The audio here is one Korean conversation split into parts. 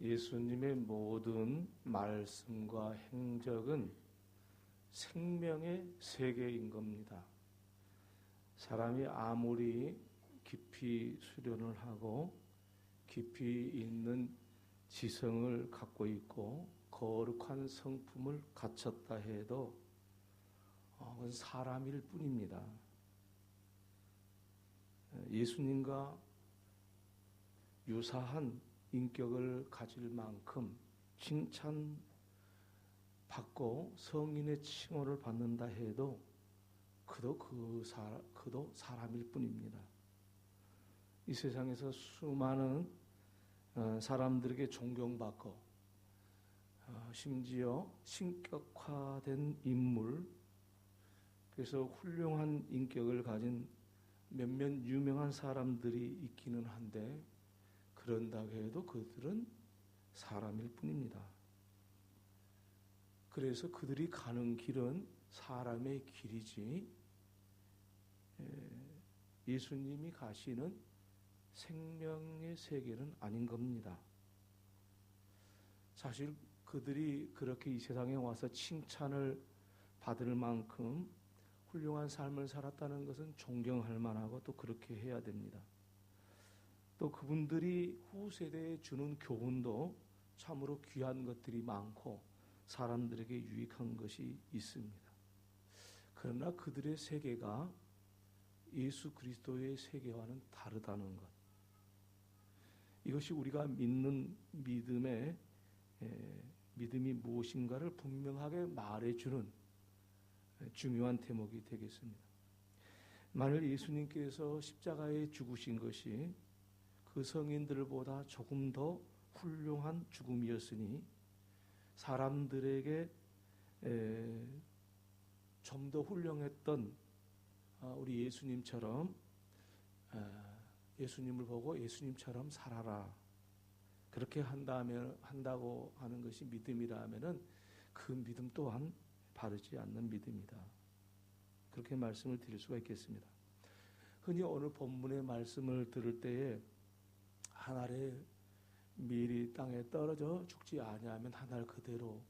예수님의 모든 말씀과 행적은 생명의 세계인 겁니다. 사람이 아무리 깊이 수련을 하고 깊이 있는 지성을 갖고 있고 거룩한 성품을 갖췄다 해도 그건 사람일 뿐입니다. 예수님과 유사한 인격을 가질 만큼 칭찬받고 성인의 칭호를 받는다 해도 그도 사람일 뿐입니다. 이 세상에서 수많은 사람들에게 존경받고 심지어 신격화된 인물, 그래서 훌륭한 인격을 가진 몇몇 유명한 사람들이 있기는 한데 그런다고 해도 그들은 사람일 뿐입니다. 그래서 그들이 가는 길은 사람의 길이지 예수님이 가시는 생명의 세계는 아닌 겁니다. 사실 그들이 그렇게 이 세상에 와서 칭찬을 받을 만큼 훌륭한 삶을 살았다는 것은 존경할 만하고 또 그렇게 해야 됩니다. 또 그분들이 후세대에 주는 교훈도 참으로 귀한 것들이 많고 사람들에게 유익한 것이 있습니다. 그러나 그들의 세계가 예수 그리스도의 세계와는 다르다는 것. 이것이 우리가 믿는 믿음이 무엇인가를 분명하게 말해주는 중요한 대목이 되겠습니다. 만일 예수님께서 십자가에 죽으신 것이 그 성인들보다 조금 더 훌륭한 죽음이었으니 사람들에게 좀 더 훌륭했던 우리 예수님처럼 예수님을 보고 예수님처럼 살아라. 그렇게 한다고 하는 것이 믿음이라면은 그 믿음 또한 바르지 않는 믿음이다. 그렇게 말씀을 드릴 수가 있겠습니다. 흔히 오늘 본문의 말씀을 들을 때에 한 알의 밀이 땅에 떨어져 죽지 아니하면 한 알 그대로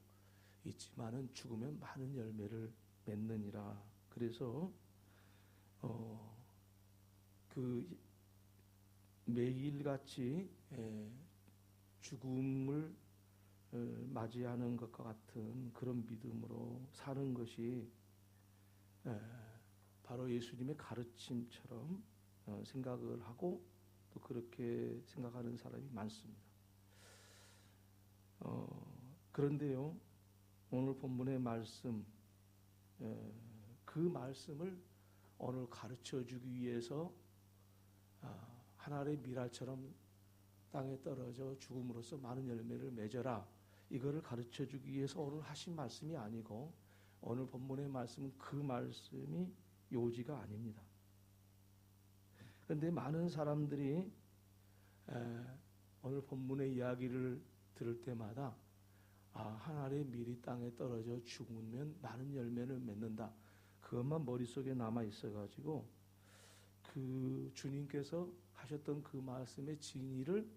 있지만은 죽으면 많은 열매를 맺느니라. 그래서 그 매일같이 죽음을 맞이하는 것과 같은 그런 믿음으로 사는 것이 바로 예수님의 가르침처럼 생각을 하고 또 그렇게 생각하는 사람이 많습니다. 그런데요, 오늘 본문의 말씀, 그 말씀을 오늘 가르쳐주기 위해서 한 알의 밀알처럼 땅에 떨어져 죽음으로써 많은 열매를 맺어라. 이거를 가르쳐주기 위해서 오늘 하신 말씀이 아니고 오늘 본문의 말씀은 그 말씀이 요지가 아닙니다. 그런데 많은 사람들이 오늘 본문의 이야기를 들을 때마다 한 알의 밀이 땅에 떨어져 죽으면 많은 열매를 맺는다. 그것만 머릿속에 남아 있어가지고 그 주님께서 하셨던 그 말씀의 진리를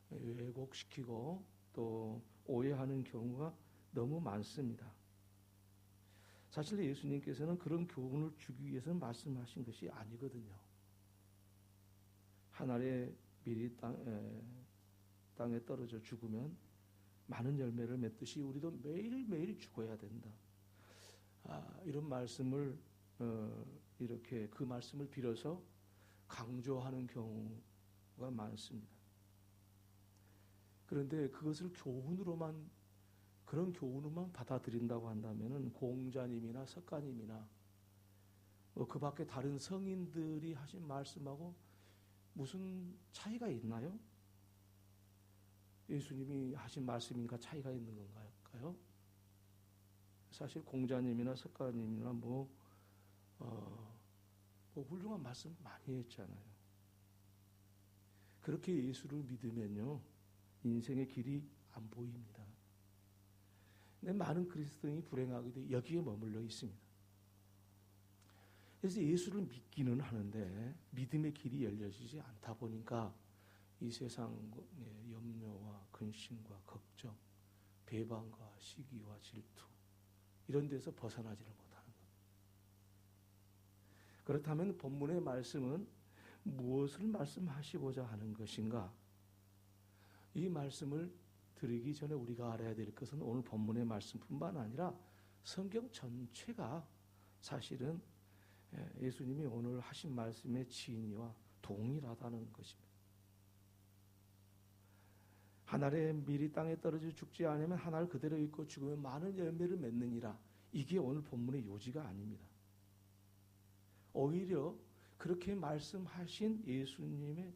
왜곡시키고 또 오해하는 경우가 너무 많습니다. 사실 예수님께서는 그런 교훈을 주기 위해서는 말씀하신 것이 아니거든요. 한 알의 밀이 땅에 떨어져 죽으면 많은 열매를 맺듯이 우리도 매일매일 죽어야 된다. 이런 말씀을 이렇게 그 말씀을 빌어서 강조하는 경우가 많습니다. 그런데 그것을 그런 교훈으로만 받아들인다고 한다면은 공자님이나 석가님이나 그 밖에 다른 성인들이 하신 말씀하고 무슨 차이가 있나요? 예수님이 하신 말씀인가 차이가 있는 건가요? 사실 공자님이나 석가님이나 훌륭한 말씀 많이 했잖아요. 그렇게 예수를 믿으면요, 인생의 길이 안 보입니다. 근데 많은 그리스도인이 불행하게도 여기에 머물러 있습니다. 그래서 예수를 믿기는 하는데 믿음의 길이 열려지지 않다 보니까 이 세상의 염려와 근심과 걱정, 배반과 시기와 질투 이런 데서 벗어나지를 못하는 겁니다. 그렇다면 본문의 말씀은 무엇을 말씀하시고자 하는 것인가? 이 말씀을 드리기 전에 우리가 알아야 될 것은 오늘 본문의 말씀뿐만 아니라 성경 전체가 사실은 예수님이 오늘 하신 말씀의 진의와 동일하다는 것입니다. 한 알의 밀이 땅에 떨어져 죽지 않으면 한 알 그대로 있고 죽으면 많은 열매를 맺느니라. 이게 오늘 본문의 요지가 아닙니다. 오히려 그렇게 말씀하신 예수님의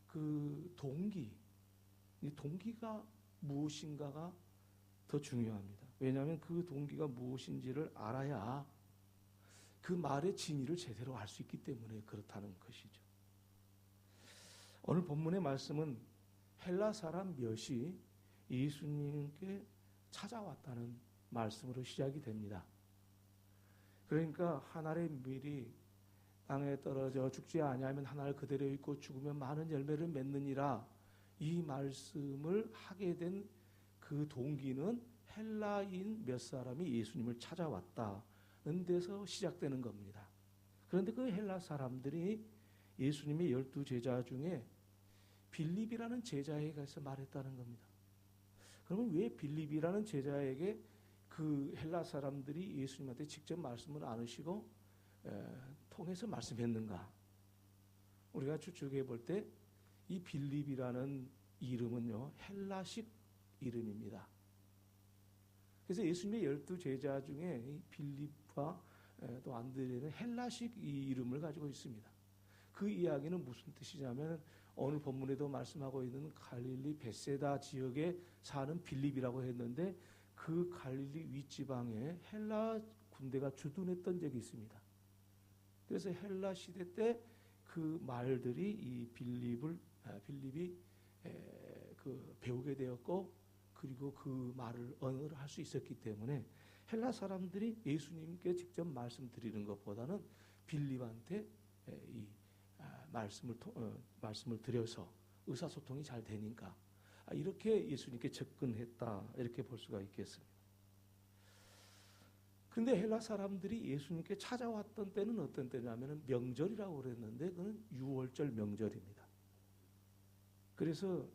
그 동기, 이 동기가 무엇인가가 더 중요합니다. 왜냐하면 그 동기가 무엇인지를 알아야 그 말의 진의를 제대로 알 수 있기 때문에 그렇다는 것이죠. 오늘 본문의 말씀은 헬라 사람 몇이 예수님께 찾아왔다는 말씀으로 시작이 됩니다. 그러니까 한 알의 밀이 땅에 떨어져 죽지 아니하면 한 알 그대로 있고 죽으면 많은 열매를 맺느니라. 이 말씀을 하게 된 그 동기는 헬라인 몇 사람이 예수님을 찾아왔다는 데서 시작되는 겁니다. 그런데 그 헬라 사람들이 예수님의 12 제자 중에 빌립이라는 제자에게 가서 말했다는 겁니다. 그러면 왜 빌립이라는 제자에게 그 헬라 사람들이 예수님한테 직접 말씀을 안 하시고 통해서 말씀했는가? 우리가 추측해 볼 때 이 빌립이라는 이름은요 헬라식 이름입니다. 그래서 예수님의 12 제자 중에 이 빌립과 또 안드레는 헬라식 이 이름을 가지고 있습니다. 그 이야기는 무슨 뜻이냐면 오늘 본문에도 말씀하고 있는 갈릴리 벳세다 지역에 사는 빌립이라고 했는데 그 갈릴리 윗지방에 헬라 군대가 주둔했던 적이 있습니다. 그래서 헬라 시대 때 그 말들이 이 빌립이 그 배우게 되었고 그리고 그 말을 언어를 할 수 있었기 때문에 헬라 사람들이 예수님께 직접 말씀드리는 것보다는 빌립한테 이 말씀을 드려서 의사소통이 잘 되니까 이렇게 예수님께 접근했다 이렇게 볼 수가 있겠습니다. 근데 헬라 사람들이 예수님께 찾아왔던 때는 어떤 때냐면 명절이라고 그랬는데 그건 유월절 명절입니다. 그래서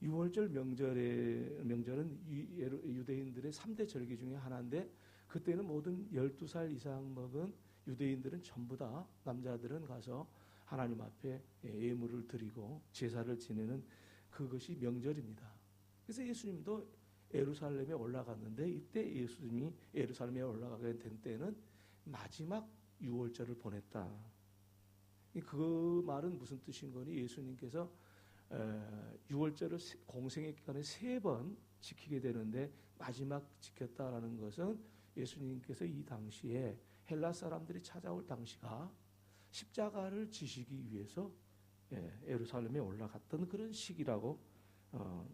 유월절 명절은 유대인들의 3대 절기 중에 하나인데 그때는 모든 12살 이상 먹은 유대인들은 전부 다 남자들은 가서 하나님 앞에 예물을 드리고 제사를 지내는 그것이 명절입니다. 그래서 예수님도 예루살렘에 올라갔는데 이때 예수님이 예루살렘에 올라가게 된 때는 마지막 유월절을 보냈다. 그 말은 무슨 뜻인 거니? 예수님께서 유월절을 공생의 기간에 3번 지키게 되는데 마지막 지켰다라는 것은 예수님께서 이 당시에 헬라 사람들이 찾아올 당시가 십자가를 지시기 위해서 예루살렘에 올라갔던 그런 시기라고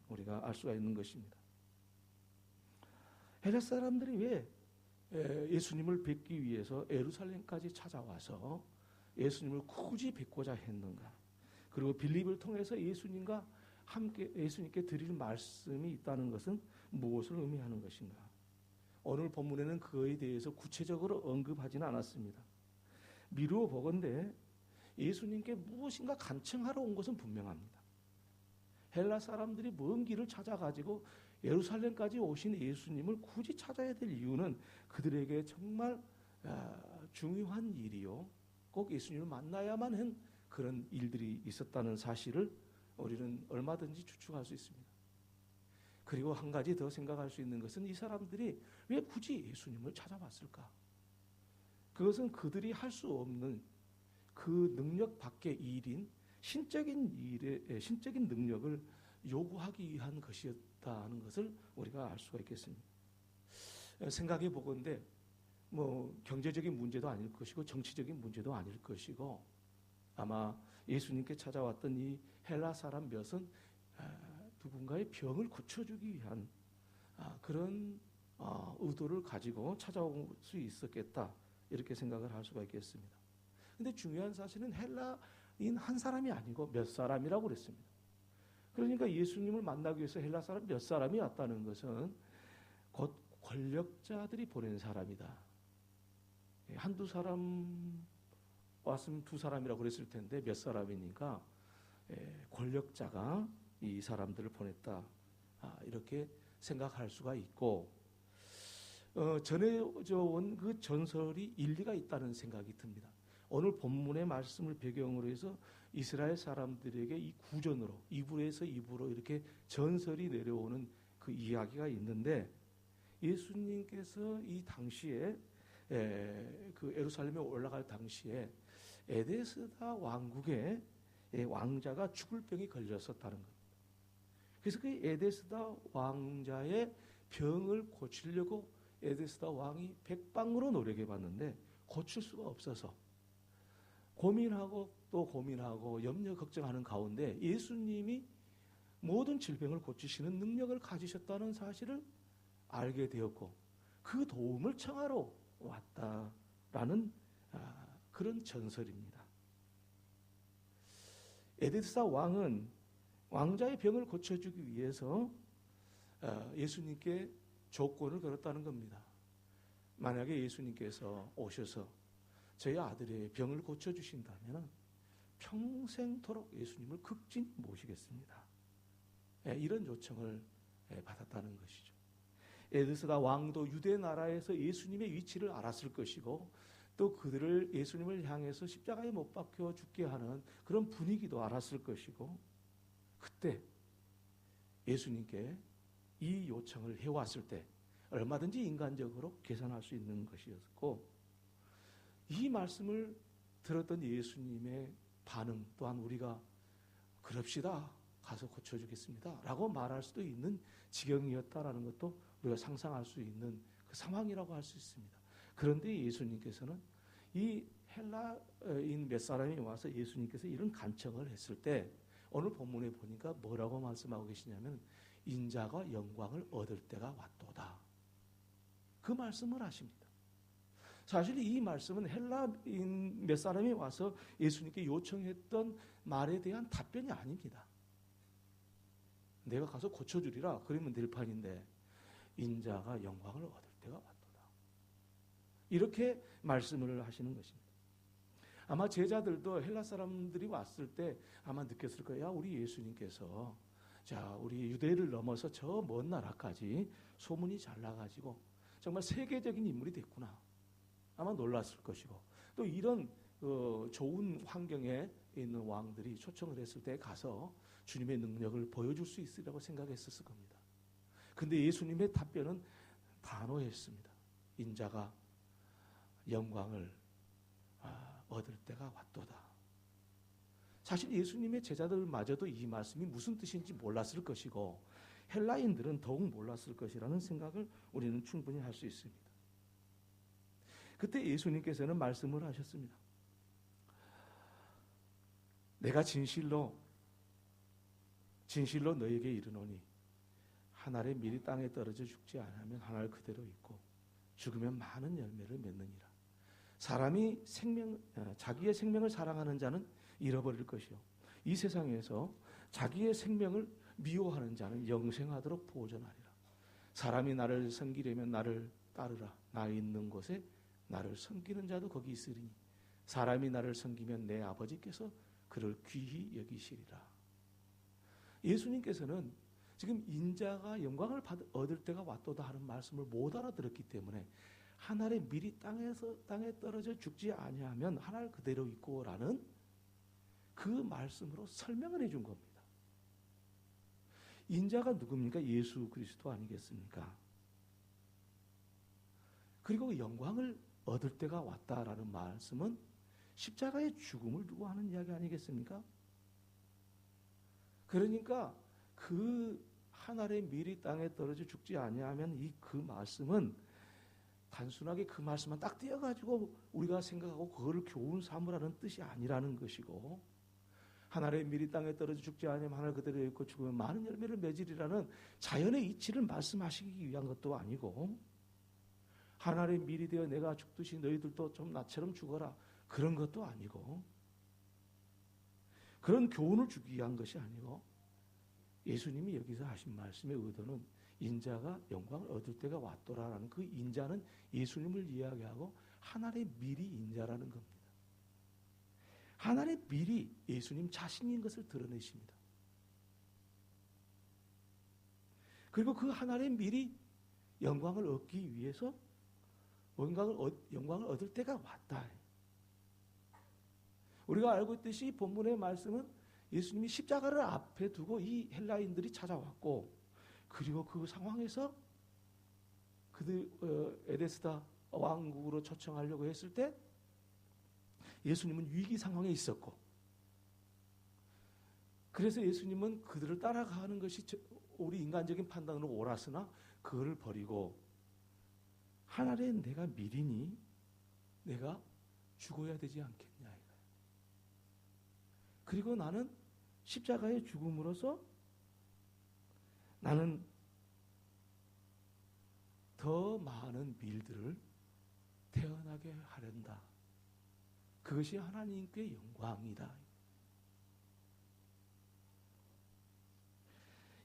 우리가 알 수가 있는 것입니다. 헬라 사람들이 왜 예수님을 뵙기 위해서 예루살렘까지 찾아와서 예수님을 굳이 뵙고자 했는가? 그리고 빌립을 통해서 예수님과 함께 예수님께 드릴 말씀이 있다는 것은 무엇을 의미하는 것인가? 오늘 본문에는 그에 대해서 구체적으로 언급하지는 않았습니다. 미루어 보건대 예수님께 무엇인가 간청하러 온 것은 분명합니다. 헬라 사람들이 먼 길을 찾아가지고 예루살렘까지 오신 예수님을 굳이 찾아야 될 이유는 그들에게 정말 중요한 일이요. 꼭 예수님을 만나야만 한 그런 일들이 있었다는 사실을 우리는 얼마든지 추측할 수 있습니다. 그리고 한 가지 더 생각할 수 있는 것은 이 사람들이 왜 굳이 예수님을 찾아왔을까? 그것은 그들이 할 수 없는 그 능력 밖의 일인 신적인 능력을 요구하기 위한 것이었다는 것을 우리가 알 수가 있겠습니다. 생각해 보건대 경제적인 문제도 아닐 것이고 정치적인 문제도 아닐 것이고 아마 예수님께 찾아왔던 이 헬라 사람 몇은 누군가의 병을 고쳐주기 위한 그런 의도를 가지고 찾아올 수 있었겠다 이렇게 생각을 할 수가 있겠습니다. 그런데 중요한 사실은 헬라인 한 사람이 아니고 몇 사람이라고 그랬습니다. 그러니까 예수님을 만나기 위해서 헬라 사람 몇 사람이 왔다는 것은 곧 권력자들이 보낸 사람이다. 한두 사람 왔으면 두 사람이라고 그랬을 텐데 몇 사람이니까 권력자가 이 사람들을 보냈다. 이렇게 생각할 수가 있고 전해져 온 그 전설이 일리가 있다는 생각이 듭니다. 오늘 본문의 말씀을 배경으로 해서 이스라엘 사람들에게 이 구전으로 이불에서 입으로 이렇게 전설이 내려오는 그 이야기가 있는데 예수님께서 이 당시에 그 예루살렘에 올라갈 당시에 에데스다 왕국의 왕자가 죽을 병이 걸렸었다는 것. 그래서 그 에데스다 왕자의 병을 고치려고 에데스다 왕이 백방으로 노력해봤는데 고칠 수가 없어서 고민하고 또 고민하고 염려 걱정하는 가운데 예수님이 모든 질병을 고치시는 능력을 가지셨다는 사실을 알게 되었고 그 도움을 청하러 왔다라는 그런 전설입니다. 에데스다 왕은 왕자의 병을 고쳐주기 위해서 예수님께 조건을 걸었다는 겁니다. 만약에 예수님께서 오셔서 저희 아들의 병을 고쳐주신다면 평생토록 예수님을 극진히 모시겠습니다. 이런 요청을 받았다는 것이죠. 에데스다 왕도 유대 나라에서 예수님의 위치를 알았을 것이고 또 그들을 예수님을 향해서 십자가에 못 박혀 죽게 하는 그런 분위기도 알았을 것이고 그때 예수님께 이 요청을 해왔을 때 얼마든지 인간적으로 계산할 수 있는 것이었고 이 말씀을 들었던 예수님의 반응 또한 우리가 그럽시다 가서 고쳐주겠습니다 라고 말할 수도 있는 지경이었다라는 것도 우리가 상상할 수 있는 그 상황이라고 할 수 있습니다. 그런데 예수님께서는 이 헬라인 몇 사람이 와서 예수님께서 이런 간청을 했을 때 오늘 본문에 보니까 뭐라고 말씀하고 계시냐면 인자가 영광을 얻을 때가 왔도다. 그 말씀을 하십니다. 사실 이 말씀은 헬라인 몇 사람이 와서 예수님께 요청했던 말에 대한 답변이 아닙니다. 내가 가서 고쳐주리라 그러면 될 판인데 인자가 영광을 얻을 때가 왔도다. 이렇게 말씀을 하시는 것입니다. 아마 제자들도 헬라 사람들이 왔을 때 아마 느꼈을 거예요. 우리 예수님께서 자 우리 유대를 넘어서 저 먼 나라까지 소문이 잘 나가지고 정말 세계적인 인물이 됐구나. 아마 놀랐을 것이고 또 이런 좋은 환경에 있는 왕들이 초청을 했을 때 가서 주님의 능력을 보여줄 수 있으리라고 생각했었을 겁니다. 근데 예수님의 답변은 단호했습니다. 인자가 영광을 얻을 때가 왔도다. 사실 예수님의 제자들마저도 이 말씀이 무슨 뜻인지 몰랐을 것이고 헬라인들은 더욱 몰랐을 것이라는 생각을 우리는 충분히 할 수 있습니다. 그때 예수님께서는 말씀을 하셨습니다. 내가 진실로 너에게 이르노니 한 알의 밀이 땅에 떨어져 죽지 않으면 한 알 그대로 있고 죽으면 많은 열매를 맺느니라. 사람이 자기의 생명을 사랑하는 자는 잃어버릴 것이요 이 세상에서 자기의 생명을 미워하는 자는 영생하도록 보존하리라. 사람이 나를 섬기려면 나를 따르라. 나 있는 곳에 나를 섬기는 자도 거기 있으리니 사람이 나를 섬기면 내 아버지께서 그를 귀히 여기시리라. 예수님께서는 지금 인자가 영광을 얻을 때가 왔도다 하는 말씀을 못 알아들었기 때문에 한 알의 밀이 땅에 떨어져 죽지 아니하면 한 알 그대로 있고라는 그 말씀으로 설명을 해준 겁니다. 인자가 누굽니까? 예수 그리스도 아니겠습니까? 그리고 영광을 얻을 때가 왔다라는 말씀은 십자가의 죽음을 두고 하는 이야기 아니겠습니까? 그러니까 그 한 알의 밀이 땅에 떨어져 죽지 아니하면 그 말씀은 단순하게 그 말씀만 딱 떼어가지고 우리가 생각하고 그거를 교훈 삼으라는 뜻이 아니라는 것이고 한 알의 밀이 땅에 떨어져 죽지 않으면 한 알 그대로 있고 죽으면 많은 열매를 맺으리라는 자연의 이치를 말씀하시기 위한 것도 아니고 한 알의 밀이 되어 내가 죽듯이 너희들도 좀 나처럼 죽어라 그런 것도 아니고 그런 교훈을 주기 위한 것이 아니고 예수님이 여기서 하신 말씀의 의도는 인자가 영광을 얻을 때가 왔더라라는 그 인자는 예수님을 이야기하고 하나님의 미리 인자라는 겁니다. 하나님의 미리 예수님 자신인 것을 드러내십니다. 그리고 그 하나님의 미리 영광을 얻기 위해서 영광을 얻을 때가 왔다. 우리가 알고 있듯이 본문의 말씀은 예수님이 십자가를 앞에 두고 이 헬라인들이 찾아왔고, 그리고 그 상황에서 그들 에데스다 왕국으로 초청하려고 했을 때 예수님은 위기 상황에 있었고, 그래서 예수님은 그들을 따라가는 것이 우리 인간적인 판단으로 옳았으나 그거를 버리고 하나님 내가 미리니 내가 죽어야 되지 않겠냐. 그리고 나는 십자가의 죽음으로써 나는 더 많은 밀들을 태어나게 하련다. 그것이 하나님께 영광이다.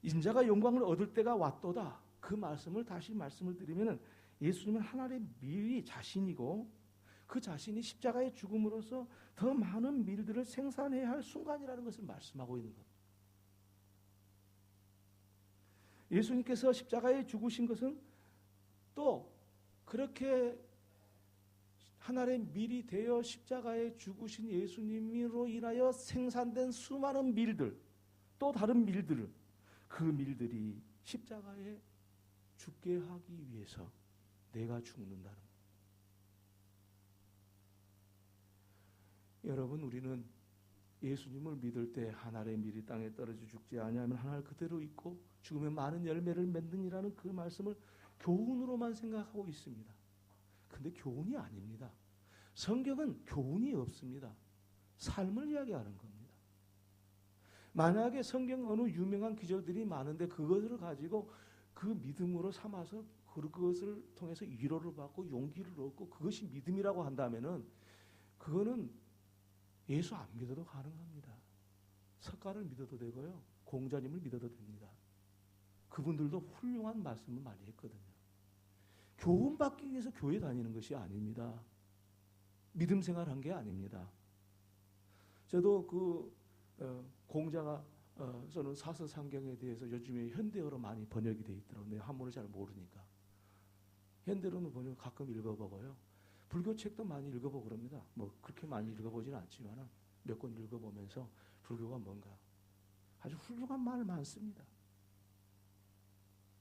인자가 영광을 얻을 때가 왔도다. 그 말씀을 다시 말씀을 드리면 예수님은 하나님의 미리 자신이고 그 자신이 십자가의 죽음으로써 더 많은 밀들을 생산해야 할 순간이라는 것을 말씀하고 있는 것. 예수님께서 십자가에 죽으신 것은 또 그렇게 하나님의 밀이 되어 십자가에 죽으신 예수님으로 인하여 생산된 수많은 밀들, 또 다른 밀들, 그 밀들이 십자가에 죽게 하기 위해서 내가 죽는다는 것. 여러분, 우리는 예수님을 믿을 때 하나님의 밀이 땅에 떨어져 죽지 아니하면 하늘 그대로 있고 죽으면 많은 열매를 맺느니라는 그 말씀을 교훈으로만 생각하고 있습니다. 근데 교훈이 아닙니다. 성경은 교훈이 없습니다. 삶을 이야기하는 겁니다. 만약에 성경 어느 유명한 기적들이 많은데 그것을 가지고 그 믿음으로 삼아서 그것을 통해서 위로를 받고 용기를 얻고 그것이 믿음이라고 한다면은 그거는 예수 안 믿어도 가능합니다. 석가를 믿어도 되고요. 공자님을 믿어도 됩니다. 그분들도 훌륭한 말씀을 많이 했거든요. 교훈 받기 위해서 교회 다니는 것이 아닙니다. 믿음 생활한 게 아닙니다. 저도 공자가 저는 사서상경에 대해서 요즘에 현대어로 많이 번역이 되어 있더라고요. 내가 한문을 잘 모르니까. 현대로는 번역 가끔 읽어보고요. 불교 책도 많이 읽어보고 그럽니다. 뭐 그렇게 많이 읽어보지는 않지만 몇 권 읽어보면서 불교가 뭔가 아주 훌륭한 말 많습니다.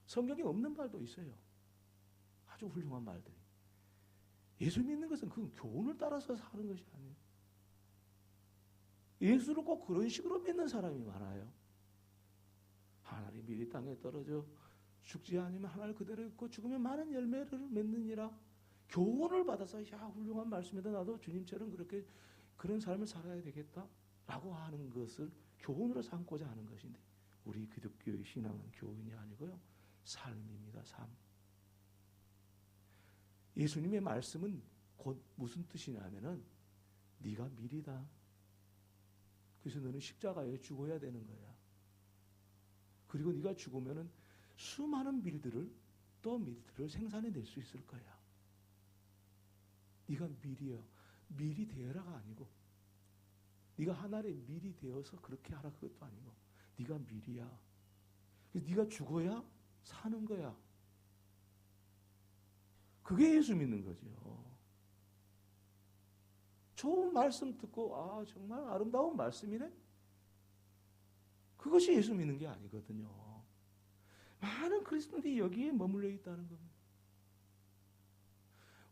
성경에 없는 말도 있어요. 아주 훌륭한 말들이. 예수 믿는 것은 그 교훈을 따라서 사는 것이 아니에요. 예수를 꼭 그런 식으로 믿는 사람이 많아요. 하나님 미리 땅에 떨어져 죽지 않으면 하늘 그대로 있고 죽으면 많은 열매를 맺느니라. 교훈을 받아서 야 훌륭한 말씀이다. 나도 주님처럼 그렇게 그런 삶을 살아야 되겠다라고 하는 것을 교훈으로 삼고자 하는 것인데 우리 기독교의 신앙은 교훈이 아니고요. 삶입니다. 삶. 예수님의 말씀은 곧 무슨 뜻이냐면은 네가 밀이다. 그래서 너는 십자가에 죽어야 되는 거야. 그리고 네가 죽으면은 수많은 밀들을 생산해낼 수 있을 거야. 네가 밀이야. 밀이 되어라가 아니고 네가 하나의 밀이 되어서 그렇게 하라 그것도 아니고 네가 밀이야. 그래서 네가 죽어야 사는 거야. 그게 예수 믿는 거죠. 좋은 말씀 듣고 정말 아름다운 말씀이네. 그것이 예수 믿는 게 아니거든요. 많은 그리스도인들이 여기에 머물러 있다는 겁니다.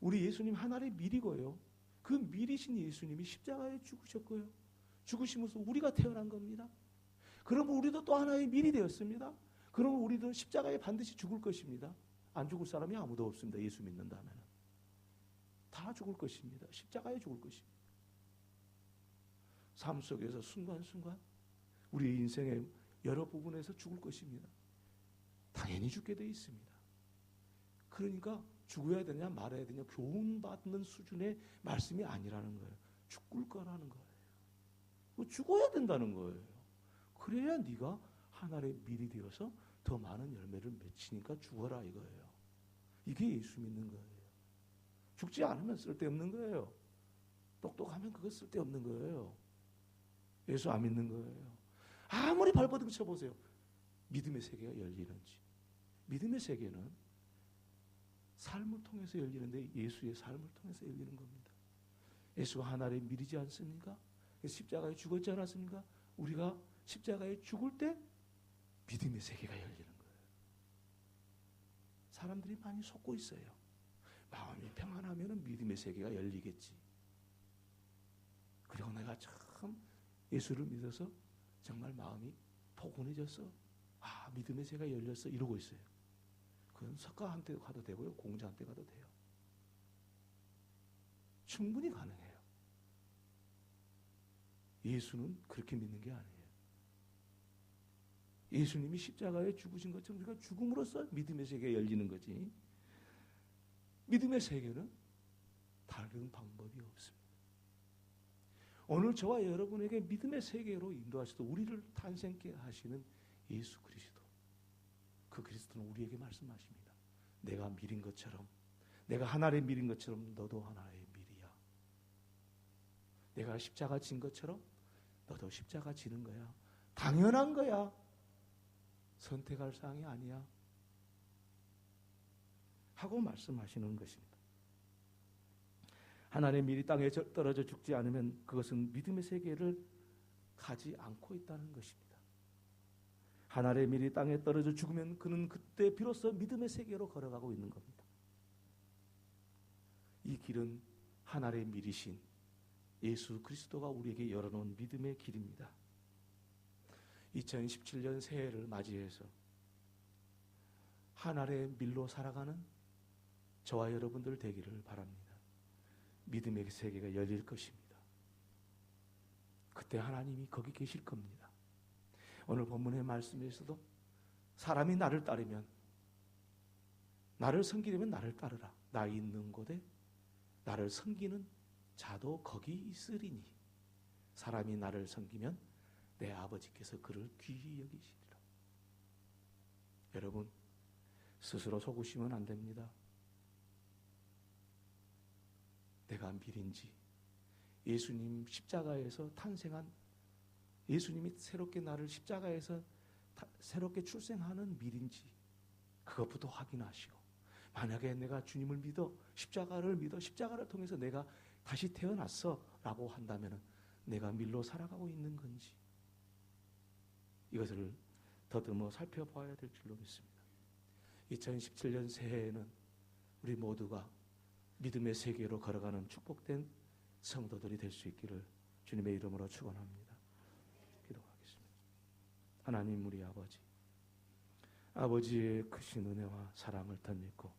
우리 예수님 하나의 밀이고요. 그 밀이신 예수님이 십자가에 죽으셨고요. 죽으시면서 우리가 태어난 겁니다. 그러면 우리도 또 하나의 밀이 되었습니다. 그러면 우리도 십자가에 반드시 죽을 것입니다. 안 죽을 사람이 아무도 없습니다. 예수 믿는다면. 다 죽을 것입니다. 십자가에 죽을 것입니다. 삶 속에서 순간순간 우리의 인생의 여러 부분에서 죽을 것입니다. 당연히 죽게 되어 있습니다. 그러니까 죽어야 되냐 말아야 되냐 교훈받는 수준의 말씀이 아니라는 거예요. 죽을 거라는 거예요. 죽어야 된다는 거예요. 그래야 네가 하늘의 밀이 되어서 더 많은 열매를 맺히니까 죽어라 이거예요. 이게 예수 믿는 거예요. 죽지 않으면 쓸데없는 거예요. 똑똑하면 그거 쓸데없는 거예요. 예수 안 믿는 거예요. 아무리 발버둥 쳐보세요. 믿음의 세계가 열리는지. 믿음의 세계는 삶을 통해서 열리는데 예수의 삶을 통해서 열리는 겁니다. 예수가 하늘에 밀이지 않습니까? 십자가에 죽었지 않았습니까? 우리가 십자가에 죽을 때 믿음의 세계가 열리는 거예요. 사람들이 많이 속고 있어요. 마음이 평안하면 믿음의 세계가 열리겠지. 그리고 내가 참 예수를 믿어서 정말 마음이 포근해졌어. 아, 믿음의 세계가 열렸어. 이러고 있어요. 그건 석가한테 가도 되고요. 공자한테 가도 돼요. 충분히 가능해요. 예수는 그렇게 믿는 게 아니에요. 예수님이 십자가에 죽으신 것처럼 우리가 죽음으로써 믿음의 세계가 열리는 거지. 믿음의 세계는 다른 방법이 없습니다. 오늘 저와 여러분에게 믿음의 세계로 인도하시도 우리를 탄생케 하시는 예수 그리스도. 그 그리스도는 우리에게 말씀하십니다. 내가 밀인 것처럼, 내가 하늘의 밀인 것처럼 너도 하늘의 밀이야. 내가 십자가 진 것처럼 너도 십자가 지는 거야. 당연한 거야. 선택할 사항이 아니야. 하고 말씀하시는 것입니다. 하늘의 밀이 땅에 떨어져 죽지 않으면 그것은 믿음의 세계를 가지 않고 있다는 것입니다. 하늘의 밀이 땅에 떨어져 죽으면 그는 그때 비로소 믿음의 세계로 걸어가고 있는 겁니다. 이 길은 하늘의 밀이신 예수 그리스도가 우리에게 열어놓은 믿음의 길입니다. 2017년 새해를 맞이해서 하늘의 밀로 살아가는 저와 여러분들 되기를 바랍니다. 믿음의 세계가 열릴 것입니다. 그때 하나님이 거기 계실 겁니다. 오늘 본문의 말씀에서도 사람이 나를 따르면, 나를 섬기려면 나를 따르라. 나 있는 곳에 나를 섬기는 자도 거기 있으리니 사람이 나를 섬기면 내 아버지께서 그를 귀히 여기시리라. 여러분, 스스로 속으시면 안 됩니다. 내가 밀인지, 예수님 십자가에서 탄생한, 예수님이 새롭게 나를 십자가에서 새롭게 출생하는 밀인지 그것부터 확인하시고, 만약에 내가 주님을 믿어 십자가를 믿어 십자가를 통해서 내가 다시 태어났어 라고 한다면 내가 밀로 살아가고 있는 건지, 이것을 더듬어 살펴봐야 될 줄로 믿습니다. 2017년 새해에는 우리 모두가 믿음의 세계로 걸어가는 축복된 성도들이 될 수 있기를 주님의 이름으로 축원합니다. 기도하겠습니다. 하나님 우리 아버지, 아버지의 크신 은혜와 사랑을 덧입고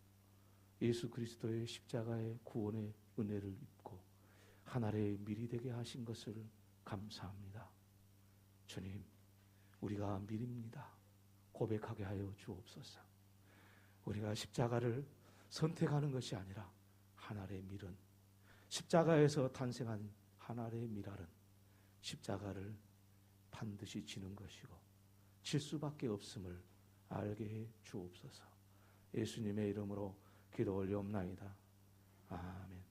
예수 그리스도의 십자가의 구원의 은혜를 입고 하늘의 밀이 되게 하신 것을 감사합니다. 주님, 우리가 밀입니다. 고백하게 하여 주옵소서. 우리가 십자가를 선택하는 것이 아니라 하늘의 밀은, 십자가에서 탄생한 하늘의 밀알은 십자가를 반드시 지는 것이고 질 수밖에 없음을 알게 해 주옵소서. 예수님의 이름으로 기도 올리옵나이다. 아멘.